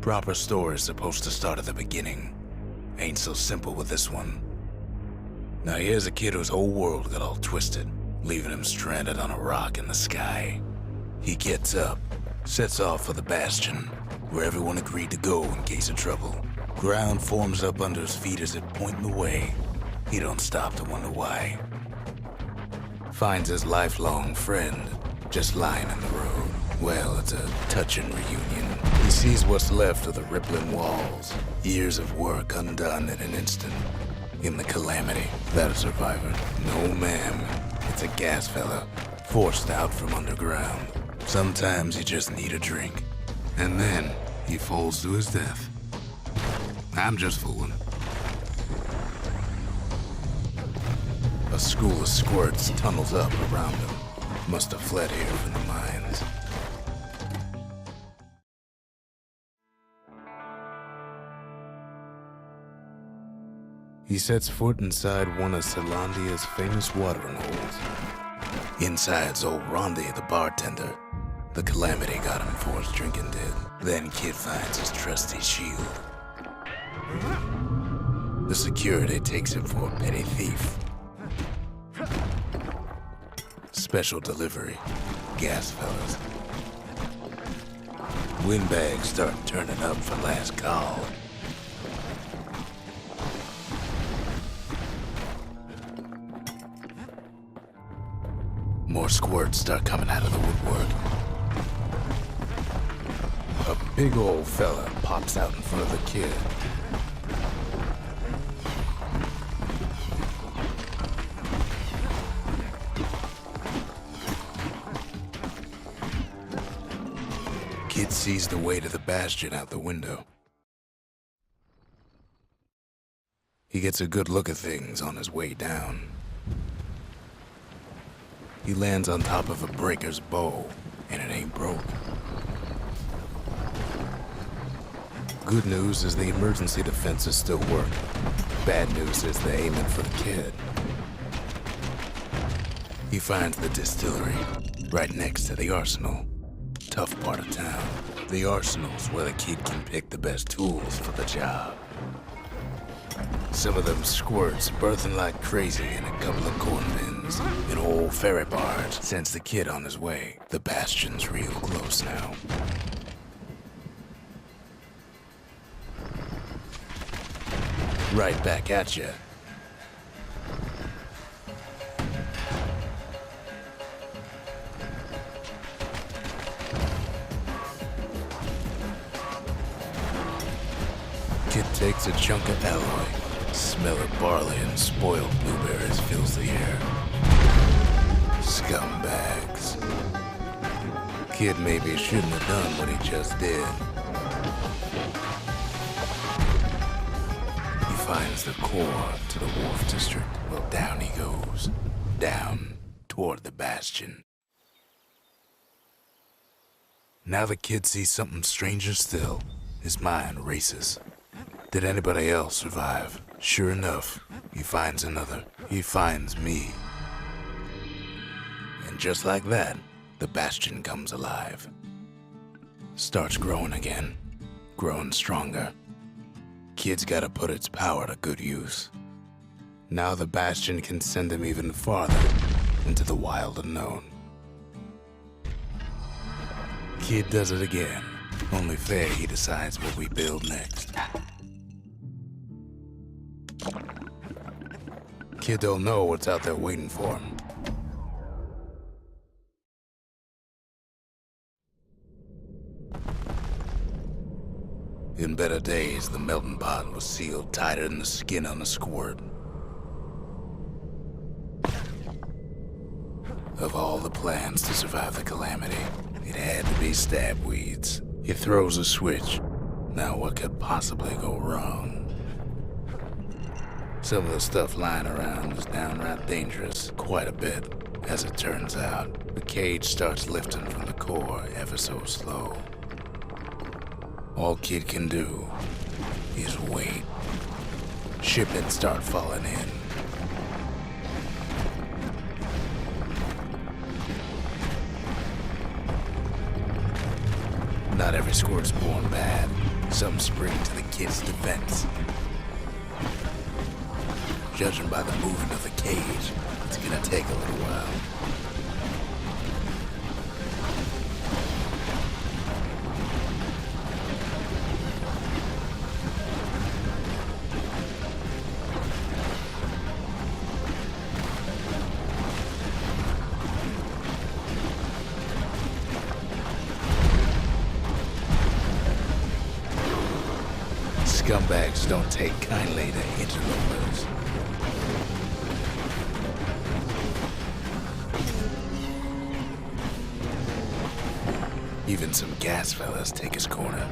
Proper story is supposed to start at the beginning. Ain't so simple with this one. Now here's a kid whose whole world got all twisted, leaving him stranded on a rock in the sky. He gets up, sets off for the Bastion, where everyone agreed to go in case of trouble. Ground forms up under his feet as it pointing the way. He don't stop to wonder why. Finds his lifelong friend, just lying in the road. Well, it's a touching reunion. He sees what's left of the rippling walls. Years of work undone in an instant. In the calamity, that a survivor? No, ma'am. It's a gas fella, forced out from underground. Sometimes you just need a drink. And then, he falls to his death. I'm just fooling. A school of squirts tunnels up around him. Must have fled here from the mines. He sets foot inside one of Zealandia's famous watering holes. Inside's old Rondi, the bartender. The calamity got him for his drinking did. Then Kid finds his trusty shield. The security takes him for a petty thief. Special delivery. Gas fellas. Windbags start turning up for last call. More squirts start coming out of the woodwork. A big old fella pops out in front of the kid. Kid sees the way to the Bastion out the window. He gets a good look at things on his way down. He lands on top of a breaker's bow, and it ain't broke. Good news is the emergency defenses still work. Bad news is they're aiming for the kid. He finds the distillery, right next to the arsenal. Tough part of town. The arsenal's where the kid can pick the best tools for the job. Some of them squirts birthing like crazy in a couple of corn bins. An old ferry barge sends the kid on his way. The Bastion's real close now. Right back at ya. Kid takes a chunk of alloy. Smell of barley and spoiled blueberries fills the air. Scumbags. Kid maybe shouldn't have done what he just did. He finds the core to the Wharf District. Well, down he goes. Down toward the Bastion. Now the kid sees something stranger still. His mind races. Did anybody else survive? Sure enough, he finds another. He finds me. And just like that, the Bastion comes alive. Starts growing again. Growing stronger. Kid's gotta put its power to good use. Now the Bastion can send him even farther into the wild unknown. Kid does it again. Only fair he decides what we build next. Kid don't know what's out there waiting for him. In better days, the melting pot was sealed tighter than the skin on a squirt. Of all the plans to survive the calamity, it had to be stab weeds. He throws a switch. Now what could possibly go wrong? Some of the stuff lying around was downright dangerous, quite a bit. As it turns out, the cage starts lifting from the core ever so slow. All Kid can do is wait. Shipments start falling in. Not every squirt's born bad. some spring to the kid's defense. Judging by the movement of the cage, it's gonna take a little while. Scumbags don't take kindly to interlopers. Even some gas fellas take his corner.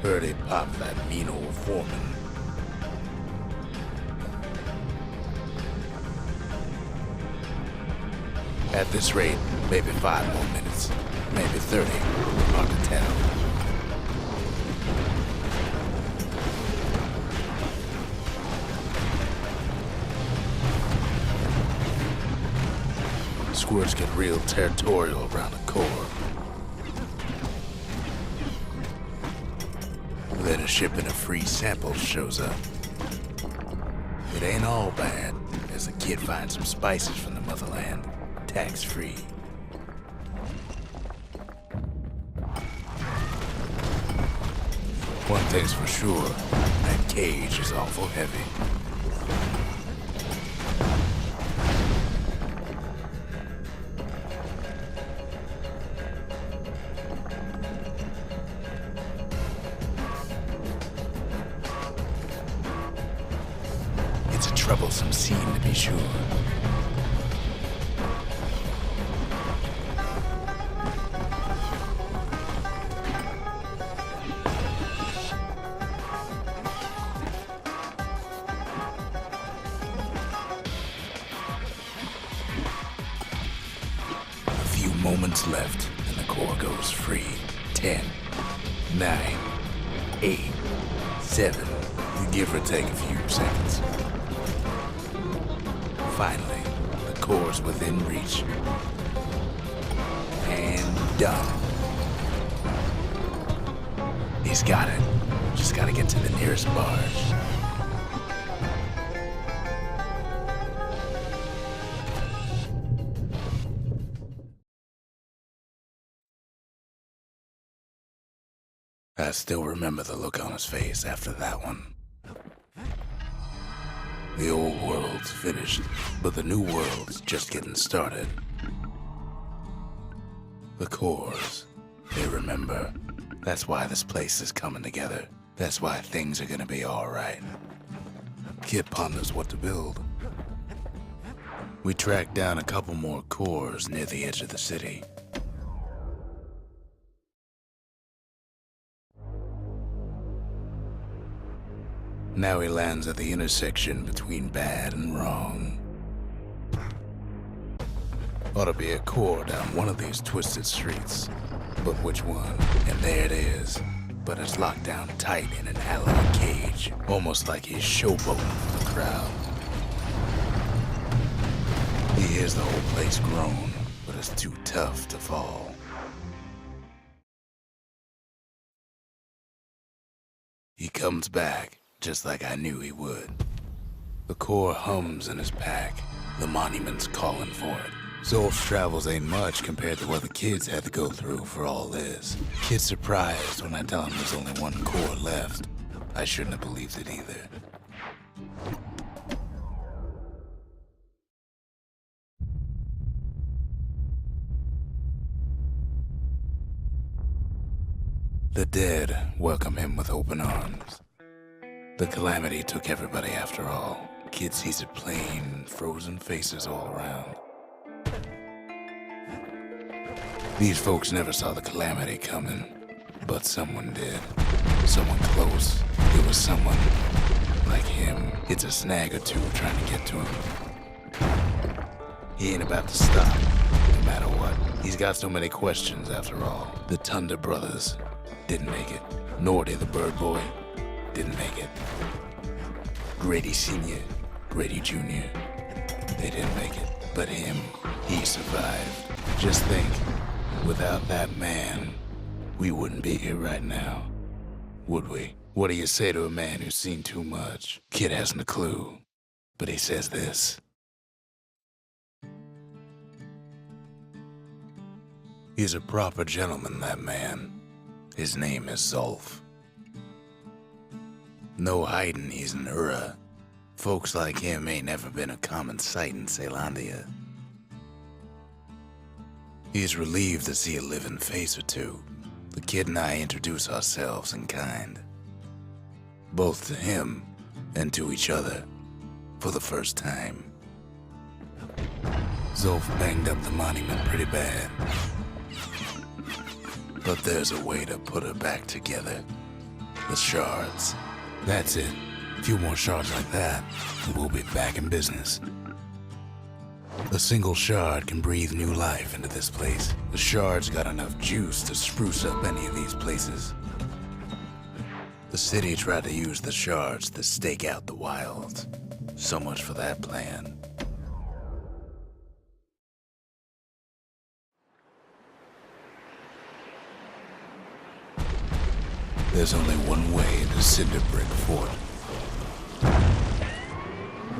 Heard he popped that mean old foreman. At this rate, maybe 5 more minutes, maybe 30, hard to tell. Squirts get real territorial around the core. Then a shipment of free samples shows up. It ain't all bad, as the kid finds some spices from the motherland, tax-free. One thing's for sure, that cage is awful heavy. Troublesome scene, to be sure. A few moments left, and the core goes free. 10, 9, 8, 7. You give or take a few seconds. Finally, the core's within reach. And done. He's got it. Just gotta get to the nearest barge. I still remember the look on his face after that one. The old world's finished, but the new world's just getting started. The cores, they remember. That's why this place is coming together. That's why things are gonna be alright. Kid ponders what to build. We tracked down a couple more cores near the edge of the city. Now he lands at the intersection between bad and wrong. Ought to be a core down one of these twisted streets. But which one? And there it is. But it's locked down tight in an alloy cage, almost like he's showboating for the crowd. He hears the whole place groan, but it's too tough to fall. He comes back, just like I knew he would. The core hums in his pack. The monument's calling for it. Zolf's travels ain't much compared to what the kids had to go through for all this. Kid's surprised when I tell him there's only one core left. I shouldn't have believed it either. The dead welcome him with open arms. The calamity took everybody after all. Kid sees it plain, frozen faces all around. These folks never saw the calamity coming, but someone did. Someone close. It was someone like him. It's a snag or two trying to get to him. He ain't about to stop, no matter what. He's got so many questions after all. The Thunder brothers didn't make it. Nordy the bird boy didn't make it. Grady Sr., Grady Jr., they didn't make it. But him, he survived. Just think, without that man, we wouldn't be here right now. would we? What do you say to a man who's seen too much? Kid hasn't a clue, but he says this. He's a proper gentleman, that man. His name is Zolf. No hiding he's an Ura. Folks like him ain't never been a common sight in Caelondia. He's relieved to see a living face or two. The kid and I introduce ourselves in kind. Both to him and to each other for the first time. Zolf banged up the monument pretty bad. But there's a way to put her back together. The shards. That's it. A few more shards like that, and we'll be back in business. A single shard can breathe new life into this place. The shard's got enough juice to spruce up any of these places. The city tried to use the shards to stake out the wilds. So much for that plan. There's only one way to Cinderbrick Fort.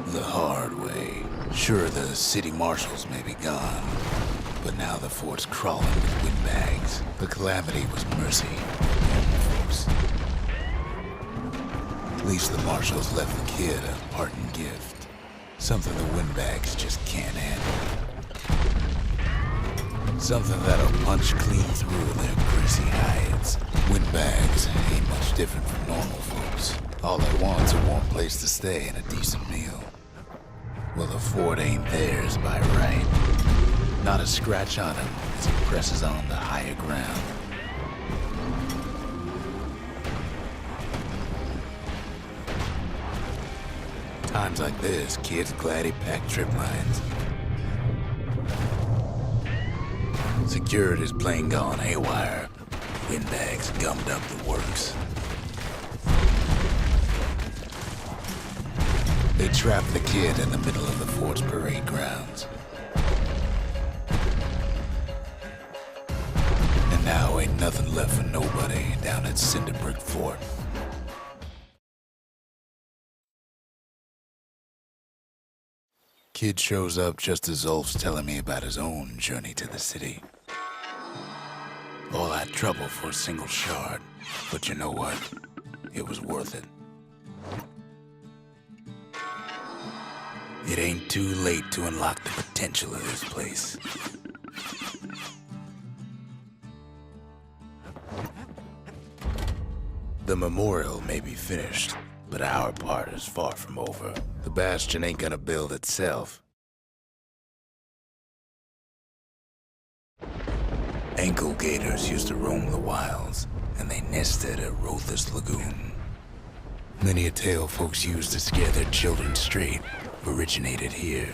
The hard way. Sure, the city marshals may be gone, but now the fort's crawling with windbags. The calamity was mercy, folks. At least the marshals left the kid a parting gift. Something the windbags just can't handle. Something that'll punch clean through their greasy hides. Windbags ain't much different from normal folks. All they want's a warm place to stay and a decent meal. Well, the fort ain't theirs by right. Not a scratch on him as he presses on to higher ground. Times like this, kid's glad he packed trip lines. Security's plane gone haywire. Windbags gummed up the works. They trapped the kid in the middle of the fort's parade grounds. And now ain't nothing left for nobody down at Cinderbrick Fort. Kid shows up just as Zolf's telling me about his own journey to the city. All that trouble for a single shard, but you know what? It was worth it. It ain't too late to unlock the potential of this place. The memorial may be finished, but our part is far from over. The Bastion ain't gonna build itself. Ankle gators used to roam the wilds, and they nested at Rothus Lagoon. Many a tale folks used to scare their children straight originated here.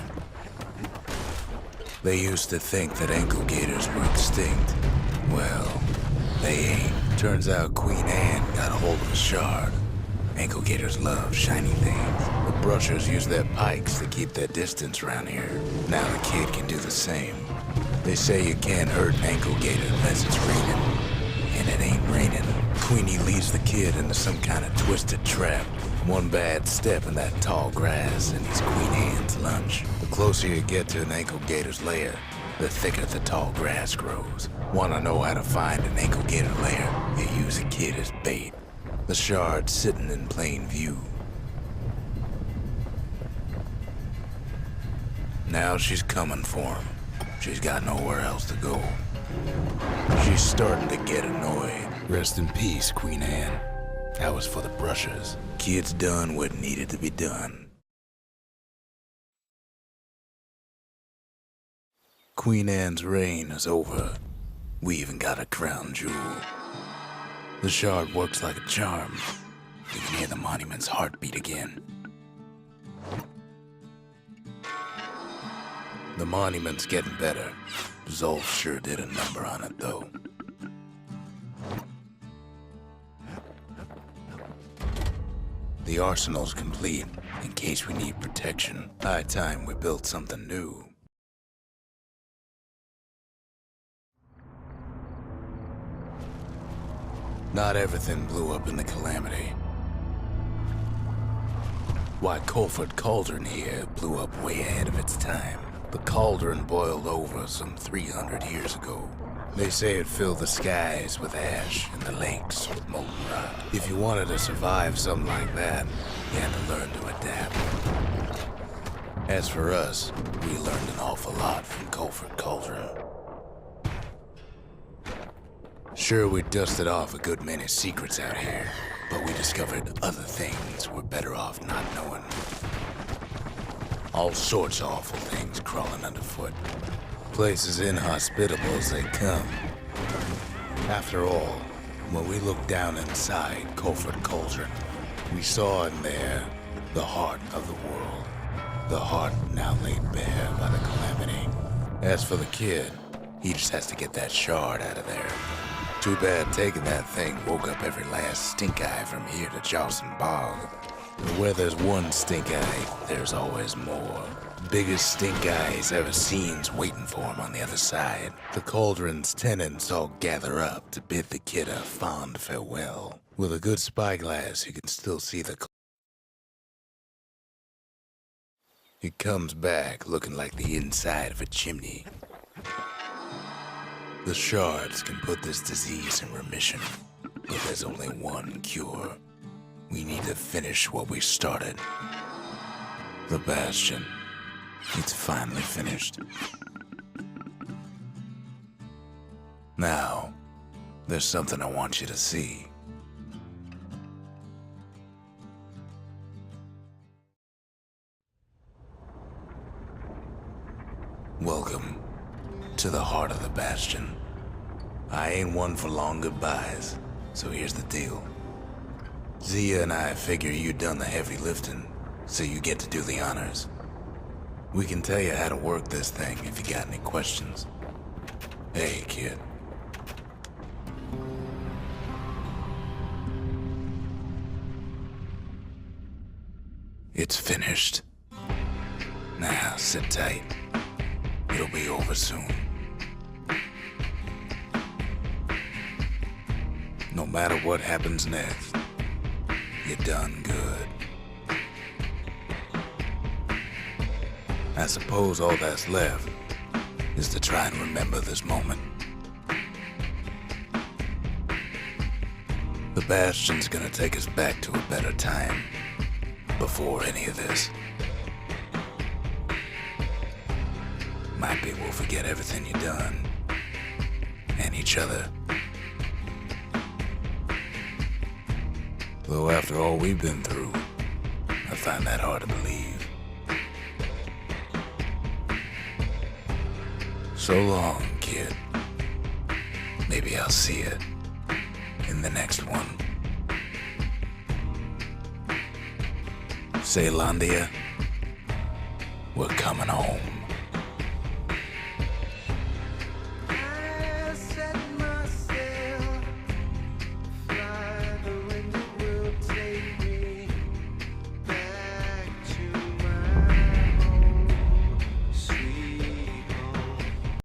They used to think that ankle gators were extinct. Well, they ain't. Turns out Queen Anne got a hold of a shard. Ankle gators love shiny things. The brushers use their pikes to keep their distance around here. Now the kid can do the same. They say you can't hurt an ankle gator unless it's raining. And it ain't raining. Queenie leads the kid into some kind of twisted trap. One bad step in that tall grass and he's Queen Anne's lunch. The closer you get to an ankle gator's lair, the thicker the tall grass grows. Wanna know how to find an ankle gator lair? You use a kid as bait. The shard's sitting in plain view. Now she's coming for him. She's got nowhere else to go. She's starting to get annoyed. Rest in peace, Queen Anne. That was for the brushers. Kid's done what needed to be done. Queen Anne's reign is over. We even got a crown jewel. The shard works like a charm. You can hear the monument's heartbeat again. The monument's getting better. Zolf sure did a number on it, though. The arsenal's complete, in case we need protection. High time we built something new. Not everything blew up in the calamity. Why, Colford Cauldron here blew up way ahead of its time. The cauldron boiled over some 300 years ago. They say it filled the skies with ash and the lakes with molten rock. If you wanted to survive something like that, you had to learn to adapt. As for us, we learned an awful lot from Colford Cauldron. Sure, we dusted off a good many secrets out here, but we discovered other things we're better off not knowing. All sorts of awful things crawling underfoot. Places inhospitable as they come. After all, when we looked down inside Colford Cauldron, we saw in there the heart of the world. The heart now laid bare by the calamity. As for the kid, he just has to get that shard out of there. Too bad taking that thing woke up every last stink eye from here to Charleston Bog. But where there's one stink eye, there's always more. Biggest stink eye he's ever seen's waiting for him on the other side. The cauldron's tenants all gather up to bid the kid a fond farewell. With a good spyglass, you can still see the He comes back looking like the inside of a chimney. The shards can put this disease in remission, but there's only one cure. We need to finish what we started. The Bastion. It's finally finished. Now, there's something I want you to see. Welcome to the heart of the Bastion. I ain't one for long goodbyes, so here's the deal. Zia and I figure you done the heavy lifting, so you get to do the honors. We can tell you how to work this thing if you got any questions. Hey, kid. It's finished. Now, sit tight. It'll be over soon. No matter what happens next, you done good. I suppose all that's left is to try and remember this moment. The Bastion's gonna take us back to a better time before any of this. Might be we'll forget everything you done and each other. Though after all we've been through, I find that hard to believe. So long, kid. Maybe I'll see you in the next one. Say, Landia, we're coming home.